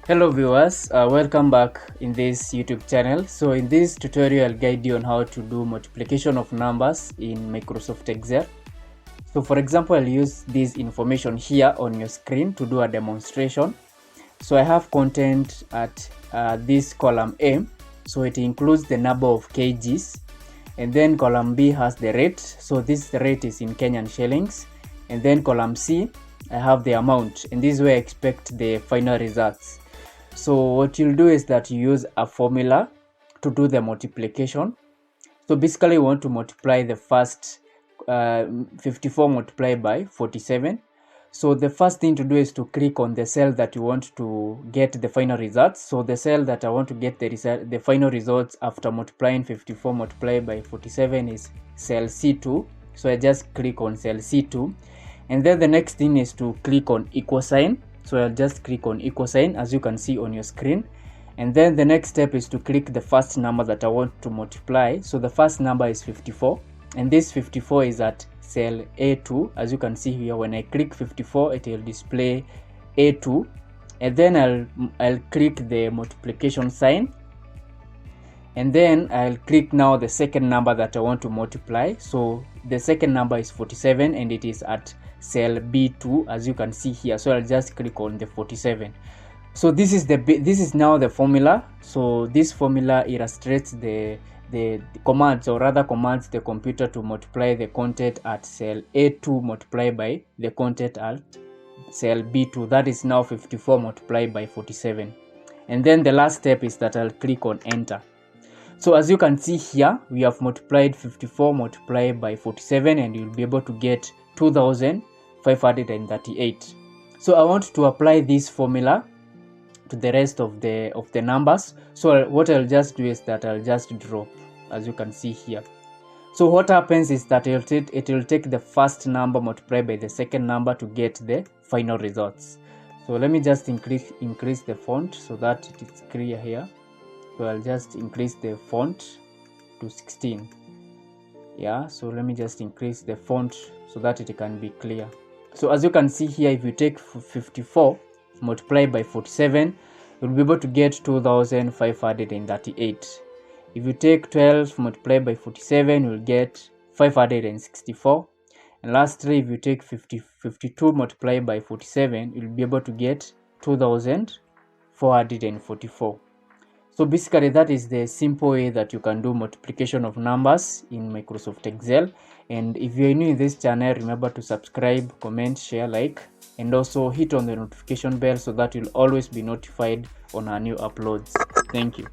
Hello viewers, welcome back in this YouTube channel. So in this tutorial, I'll guide you on how to do multiplication of numbers in Microsoft Excel. So for example, I'll use this information here on your screen to do a demonstration. So I have content at this column A, so it includes the number of kgs, and then column B has the rate, so this rate is in Kenyan shillings, and then column C I have the amount, and this is where I expect the final results. So what you'll do is that you use a formula to do the multiplication. So basically you want to multiply the first 54 multiplied by 47. So the first thing to do is to click on the cell that you want to get the final results. So the cell that I want to get the final results after multiplying 54 multiplied by 47 is cell C2. So I just click on cell C2, and then the next thing is to click on equal sign. So I'll just click on equal sign as you can see on your screen, and then the next step is to click the first number that I want to multiply. So the first number is 54, and this 54 is at cell A2. As you can see here, when I click 54, it will display A2, and then I'll click the multiplication sign, and then I'll click now the second number that I want to multiply. So the second number is 47, and it is at cell B2 as you can see here. So I'll just click on the 47. So this is now the formula. So this formula illustrates the commands, or rather commands the computer to multiply the content at cell A2 multiplied by the content at cell B2. That is now 54 multiplied by 47. And then the last step is that I'll click on enter. So as you can see here, we have multiplied 54 multiplied by 47, and you'll be able to get 2,538. So I want to apply this formula to the rest of the numbers. So what I'll just do is that I'll just drop, as you can see here. So what happens is that it will take the first number multiplied by the second number to get the final results. So let me just increase the font so that it is clear here. So I'll just increase the font to 16. Yeah, so let me just increase the font so that it can be clear. So as you can see here, if you take 54 multiplied by 47, you'll be able to get 2,538. If you take 12 multiplied by 47, you'll get 564. And lastly, if you take 52 multiplied by 47, you'll be able to get 2,444. So basically that is the simple way that you can do multiplication of numbers in Microsoft Excel. And if you are new in this channel, remember to subscribe, comment, share, like, and also hit on the notification bell so that you'll always be notified on our new uploads. Thank you.